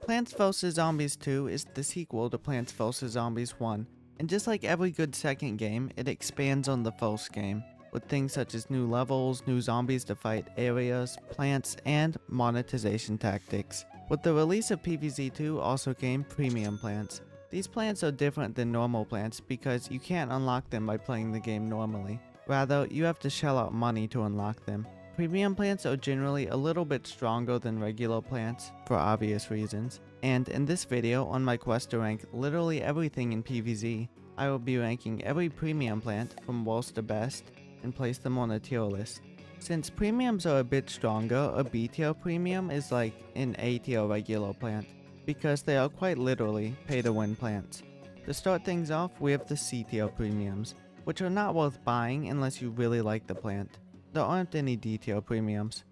Plants vs. Zombies 2 is the sequel to Plants vs. Zombies 1, and just like every good second game, it expands on the first game, with things such as new levels, new zombies to fight, areas, plants, and monetization tactics. With the release of PvZ2 also came premium plants. These plants are different than normal plants because you can't unlock them by playing the game normally. Rather, you have to shell out money to unlock them. Premium plants are generally a little bit stronger than regular plants, for obvious reasons. And in this video, on my quest to rank literally everything in PvZ, I will be ranking every premium plant from worst to best, and place them on a tier list. Since premiums are a bit stronger, a B tier premium is like an A tier regular plant, because they are quite literally pay to win plants. To start things off, we have the C tier premiums, which are not worth buying unless you really like the plant. There aren't any D tier premiums.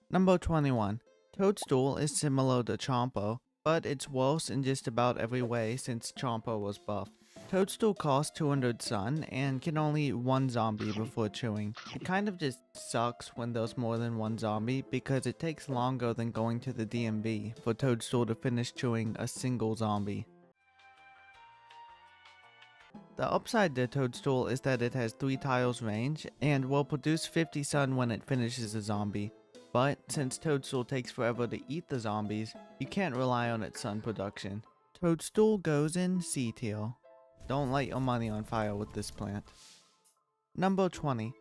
Number 21. Toadstool is similar to Champa, but it's worse in just about every way since Champa was buffed. Toadstool costs 200 sun and can only eat one zombie before chewing. It kind of just sucks when there's more than one zombie because it takes longer than going to the DMV for Toadstool to finish chewing a single zombie. The upside to Toadstool is that it has 3 tiles range and will produce 50 sun when it finishes a zombie. But since Toadstool takes forever to eat the zombies, you can't rely on its sun production. Toadstool goes in C tier. Don't light your money on fire with this plant. Number 20.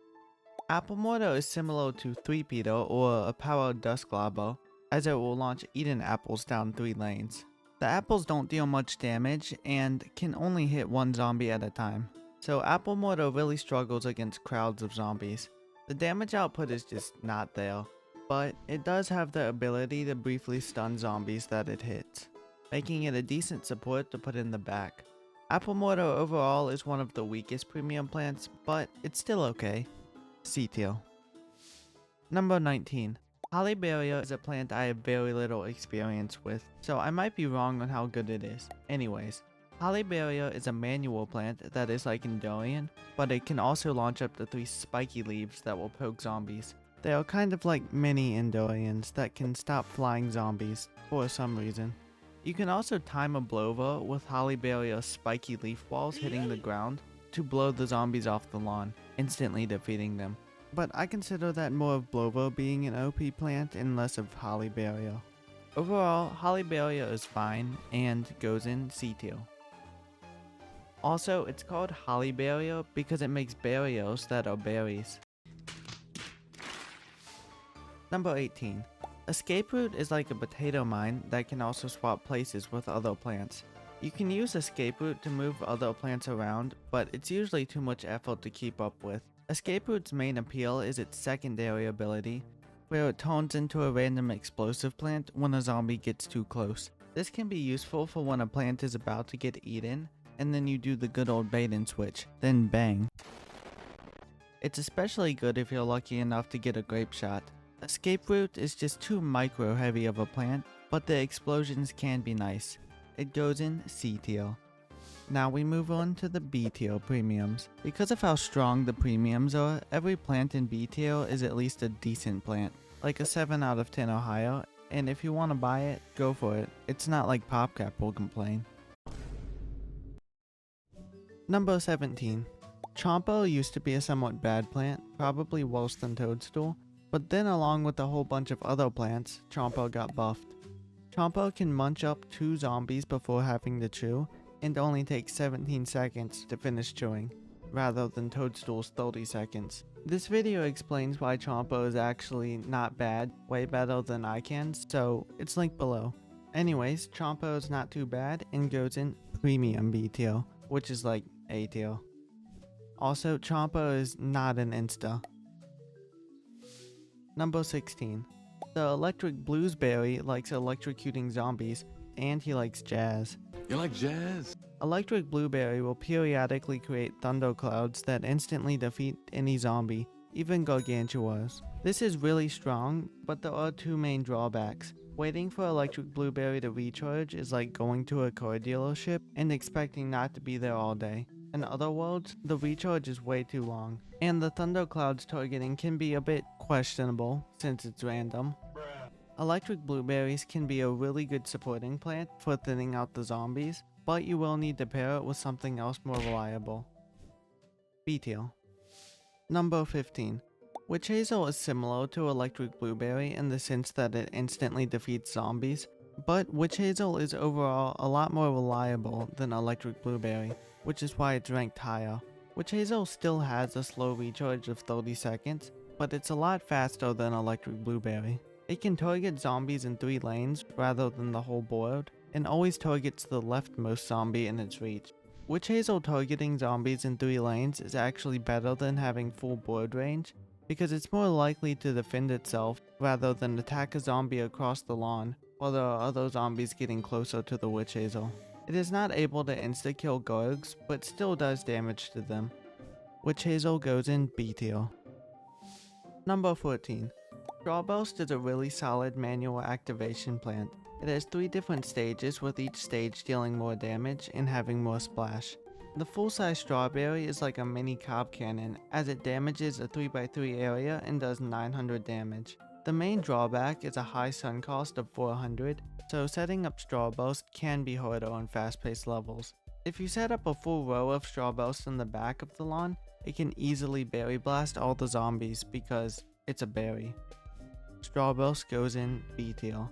Apple Mortar is similar to 3-peter or a powered dust globber, as it will launch Eden apples down 3 lanes. The apples don't deal much damage and can only hit one zombie at a time, so Apple Mortar really struggles against crowds of zombies. The damage output is just not there, but it does have the ability to briefly stun zombies that it hits, making it a decent support to put in the back. Apple Mortar overall is one of the weakest premium plants, but it's still okay. C tier. Number 19. Hollyberry is a plant I have very little experience with, so I might be wrong on how good it is. Anyways, Hollyberry is a manual plant that is like Endurian, but it can also launch up to 3 spiky leaves that will poke zombies. They are kind of like mini Endurians that can stop flying zombies, for some reason. You can also time a blower with Hollyberry's spiky leaf balls hitting the ground to blow the zombies off the lawn, instantly defeating them. But I consider that more of blower being an OP plant and less of Hollyberry. Overall, Hollyberry is fine and goes in C tier. Also, it's called Hollyberry because it makes berries that are berries. Number 18. Escape root is like a potato mine that can also swap places with other plants. You can use escape root to move other plants around, but it's usually too much effort to keep up with. Escape root's main appeal is its secondary ability, where it turns into a random explosive plant when a zombie gets too close. This can be useful for when a plant is about to get eaten, and then you do the good old bait and switch, then bang. It's especially good if you're lucky enough to get a Grape Shot. Escape root is just too micro heavy of a plant, but the explosions can be nice. It goes in C tier. Now we move on to the B tier premiums. Because of how strong the premiums are, every plant in B tier is at least a decent plant, like a 7 out of 10 or higher, and if you want to buy it, go for it. It's not like PopCap will complain. Number 17. Champa used to be a somewhat bad plant, probably worse than Toadstool, but then along with a whole bunch of other plants, Champa got buffed. Champa can munch up 2 zombies before having to chew, and only takes 17 seconds to finish chewing, rather than Toadstool's 30 seconds. This video explains why Champa is actually not bad, way better than I can, so it's linked below. Anyways, Champa is not too bad and goes in premium B tier, which is like A tier. Also, Champa is not an insta. Number 16. The electric bluesberry likes electrocuting zombies, and he likes jazz. You like jazz? Electric blueberry will periodically create thunderclouds that instantly defeat any zombie, even gargantuas. This is really strong, but there are 2 main drawbacks. Waiting for electric blueberry to recharge is like going to a car dealership and expecting not to be there all day. In other words, the recharge is way too long, and the thunderclouds targeting can be a bit questionable since it's random. Electric blueberries can be a really good supporting plant for thinning out the zombies, but you will need to pair it with something else more reliable. Beetle. Number 15. Witch Hazel is similar to Electric Blueberry in the sense that it instantly defeats zombies, but Witch Hazel is overall a lot more reliable than Electric Blueberry, which is why it's ranked higher. Witch Hazel still has a slow recharge of 30 seconds, but it's a lot faster than Electric Blueberry. It can target zombies in 3 lanes rather than the whole board, and always targets the leftmost zombie in its reach. Witch Hazel targeting zombies in 3 lanes is actually better than having full board range, because it's more likely to defend itself rather than attack a zombie across the lawn while there are other zombies getting closer to the Witch Hazel. It is not able to insta-kill Gargs, but still does damage to them. Witch Hazel goes in B tier. Number 14. Strawburst is a really solid manual activation plant. It has 3 different stages, with each stage dealing more damage and having more splash. The full-size strawberry is like a mini cob cannon, as it damages a 3x3 area and does 900 damage. The main drawback is a high sun cost of 400, so setting up Strawburst can be harder on fast-paced levels. If you set up a full row of Strawburst in the back of the lawn, it can easily berry blast all the zombies because it's a berry. Strawburst goes in B tier.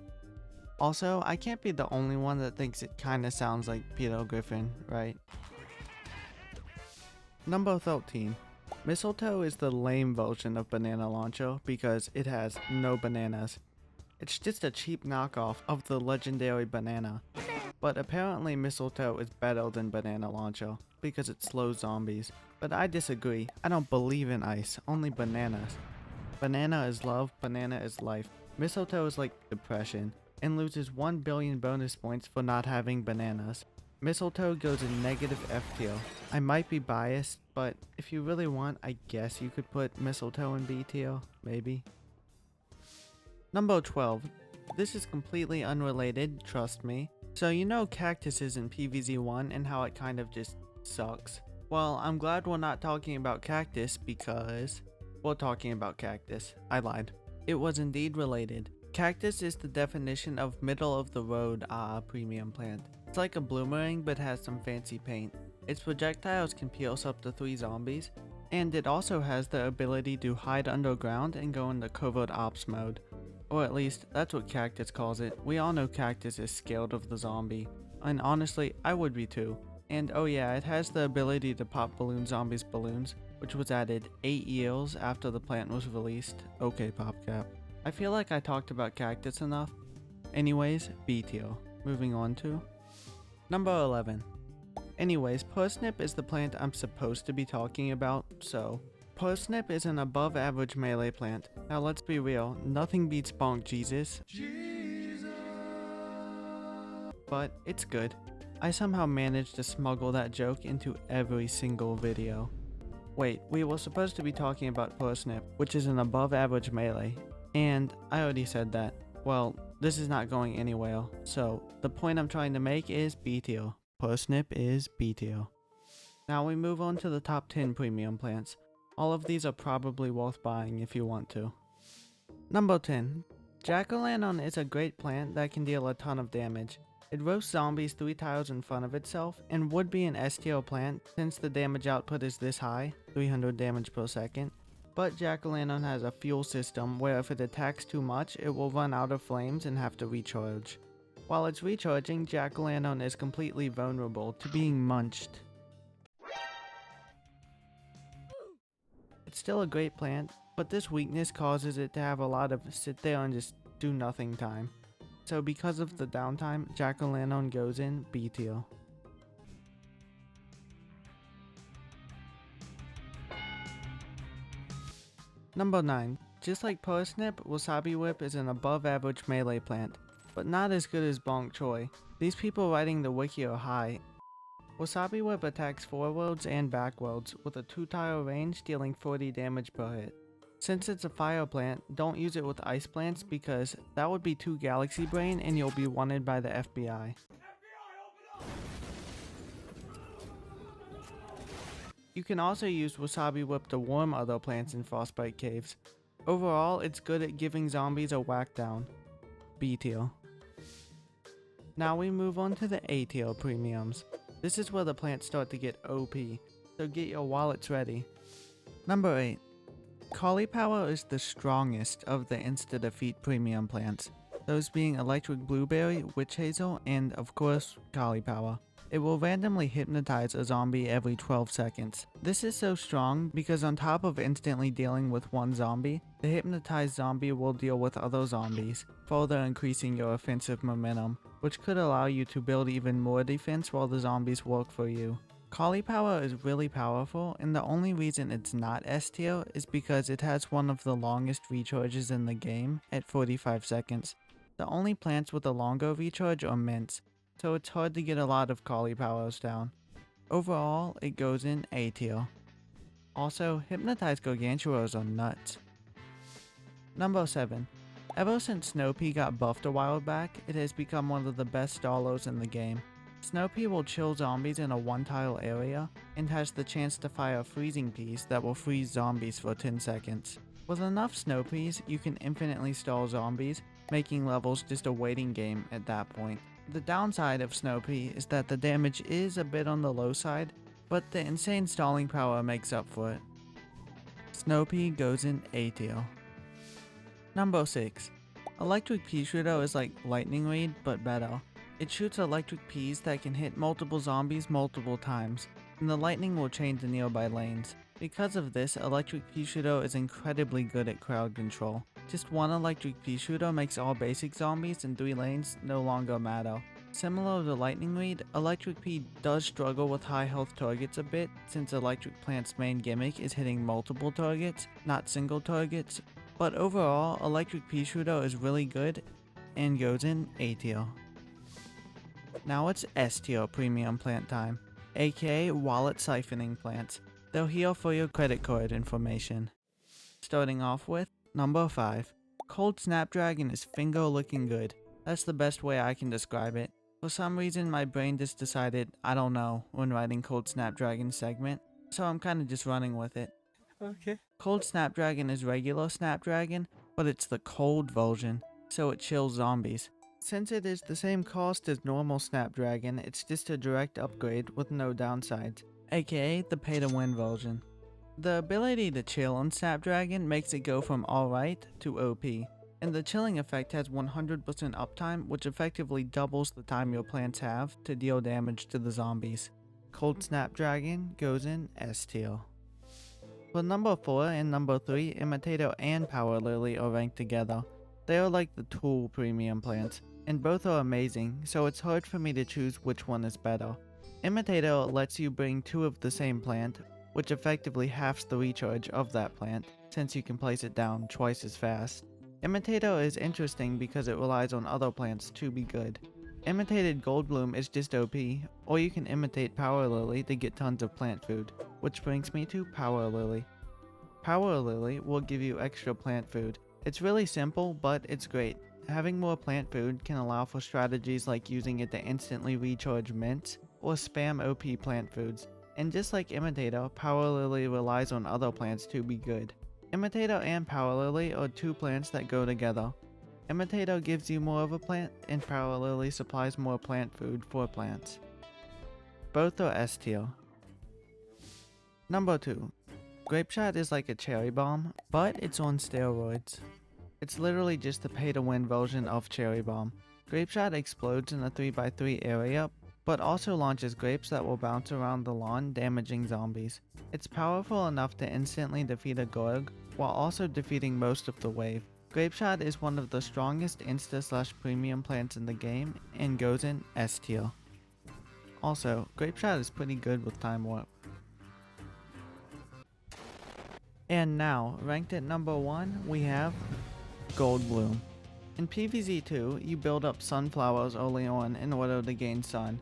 Also, I can't be the only one that thinks it kinda sounds like Peter Griffin, right? Number 13. Mistletoe is the lame version of Banana Launcher because it has no bananas. It's just a cheap knockoff of the legendary banana. But apparently Mistletoe is better than Banana Launcher because it slows zombies. But I disagree. I don't believe in ice, only bananas. Banana is love, banana is life. Mistletoe is like depression, and loses 1 billion bonus points for not having bananas. Mistletoe goes in negative F tier. I might be biased, but if you really want, I guess you could put Mistletoe in B tier, maybe. Number 12. This is completely unrelated, trust me. So you know Cactus is in PvZ1 and how it kind of just sucks. Well, I'm glad we're not talking about Cactus because we're talking about Cactus. I lied. It was indeed related. Cactus is the definition of middle of the road premium plant. It's like a bloomerang but has some fancy paint. Its projectiles can pierce up to 3 zombies, and it also has the ability to hide underground and go into covert ops mode. Or at least, that's what Cactus calls it. We all know Cactus is scared of the zombie. And honestly, I would be too. And oh yeah, it has the ability to pop balloon zombies balloons, which was added 8 years after the plant was released. Okay, PopCap. I feel like I talked about Cactus enough. Anyways, B tier. Moving on to number 11. Anyways, Parsnip is the plant I'm supposed to be talking about, so Parsnip is an above average melee plant. Now let's be real, nothing beats Bonk Jesus. But it's good. I somehow managed to smuggle that joke into every single video. Wait, we were supposed to be talking about Parsnip, which is an above average melee. And I already said that. Well, this is not going anywhere, so the point I'm trying to make is B tier. Parsnip is B tier. Now we move on to the top 10 premium plants. All of these are probably worth buying if you want to. Number 10. Jacalon is a great plant that can deal a ton of damage. It roasts zombies 3 tiles in front of itself and would be an S tier plant since the damage output is this high, 300 damage per second. But Jacalon has a fuel system where if it attacks too much, it will run out of flames and have to recharge. While it's recharging, Jacalon is completely vulnerable to being munched. It's still a great plant, but this weakness causes it to have a lot of sit there and just do nothing time. So because of the downtime, Jacalon goes in B tier. Number 9. Just like Parsnip, Wasabi Whip is an above average melee plant, but not as good as Bonk Choi. These people writing the wiki are high. Wasabi Whip attacks forwards and backwards with a 2-tile range, dealing 40 damage per hit. Since it's a fire plant, don't use it with ice plants because that would be too Galaxy Brain and you'll be wanted by the FBI. You can also use Wasabi Whip to warm other plants in Frostbite Caves. Overall, it's good at giving zombies a whack down. B tier. Now we move on to the A tier premiums. This is where the plants start to get OP, so get your wallets ready. Number 8. Cly Power is the strongest of the insta-defeat premium plants, those being Electric Blueberry, Witch Hazel, and of course, Cly Power. It will randomly hypnotize a zombie every 12 seconds. This is so strong because on top of instantly dealing with one zombie, the hypnotized zombie will deal with other zombies, further increasing your offensive momentum, which could allow you to build even more defense while the zombies work for you. Cly Power is really powerful, and the only reason it's not S tier is because it has one of the longest recharges in the game at 45 seconds. The only plants with a longer recharge are mints, so it's hard to get a lot of Cly Powers down. Overall, it goes in A tier. Also, hypnotized gargantuars are nuts. Number 7. Ever since Snow-Pea got buffed a while back, it has become one of the best stallers in the game. Snow-Pea will chill zombies in a one-tile area, and has the chance to fire freezing peas that will freeze zombies for 10 seconds. With enough Snow-Peas, you can infinitely stall zombies, making levels just a waiting game at that point. The downside of Snow-Pea is that the damage is a bit on the low side, but the insane stalling power makes up for it. Snow-Pea goes in A tier. Number 6. Electric Pea Shooter is like Lightning Reed, but better. It shoots electric peas that can hit multiple zombies multiple times, and the lightning will change the nearby lanes. Because of this, Electric Pea Shooter is incredibly good at crowd control. Just one Electric Pea Shooter makes all basic zombies in 3 lanes no longer matter. Similar to Lightning Reed, Electric Pea does struggle with high health targets a bit, since Electric Plant's main gimmick is hitting multiple targets, not single targets. But overall, Electric Pea Shooter is really good and goes in A tier. Now it's S tier premium plant time, aka wallet siphoning plants. They'll heal for your credit card information. Starting off with number 5. Cold Snapdragon is finger looking good. That's the best way I can describe it. For some reason my brain just decided, I don't know, when writing Cold Snapdragon segment, so I'm kinda just running with it. Okay. Cold Snapdragon is regular Snapdragon, but it's the cold version, so it chills zombies. Since it is the same cost as normal Snapdragon, it's just a direct upgrade with no downsides, aka the pay to win version. The ability to chill on Snapdragon makes it go from alright to OP, and the chilling effect has 100% uptime, which effectively doubles the time your plants have to deal damage to the zombies. Cold Snapdragon goes in S tier. For number 4 and number 3, Imitator and Power Lily are ranked together. They are like the tool premium plants, and both are amazing, so it's hard for me to choose which one is better. Imitator lets you bring 2 of the same plant, which effectively halves the recharge of that plant, since you can place it down twice as fast. Imitator is interesting because it relies on other plants to be good. Imitated Goldbloom is just OP, or you can imitate Power Lily to get tons of plant food, which brings me to Power Lily. Power Lily will give you extra plant food. It's really simple, but it's great. Having more plant food can allow for strategies like using it to instantly recharge mints, or spam OP plant foods. And just like Imitator, Power Lily relies on other plants to be good. Imitator and Power Lily are 2 plants that go together. Imitator gives you more of a plant, and Power Lily supplies more plant food for plants. Both are S tier. Number 2. Grape Shot is like a cherry bomb, but it's on steroids. It's literally just the pay to win version of cherry bomb. Grape Shot explodes in a 3x3 area, but also launches grapes that will bounce around the lawn, damaging zombies. It's powerful enough to instantly defeat a Gorg, while also defeating most of the wave. Grape Shot is one of the strongest insta/premium plants in the game, and goes in S tier. Also, Grape Shot is pretty good with Time Warp. And now, ranked at number 1, we have Goldbloom. In PvZ2, you build up sunflowers early on in order to gain sun.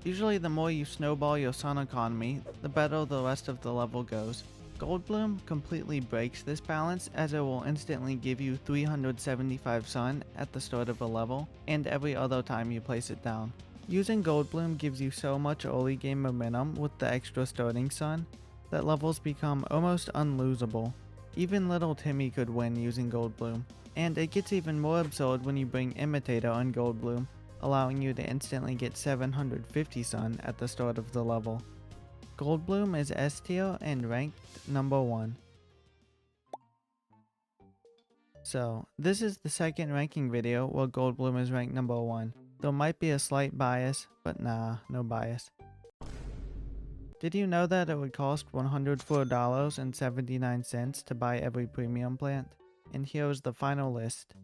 Usually the more you snowball your sun economy, the better the rest of the level goes. Goldbloom completely breaks this balance, as it will instantly give you 375 sun at the start of a level, and every other time you place it down. Using Goldbloom gives you so much early game momentum with the extra starting sun, that levels become almost unlosable. Even little Timmy could win using Gold Bloom. And it gets even more absurd when you bring Imitator on Gold Bloom, allowing you to instantly get 750 Sun at the start of the level. Gold Bloom is S tier and ranked number 1. So, this is the second ranking video where Gold Bloom is ranked number 1. There might be a slight bias, but nah, no bias. Did you know that it would cost $104.79 to buy every premium plant? And here is the final list.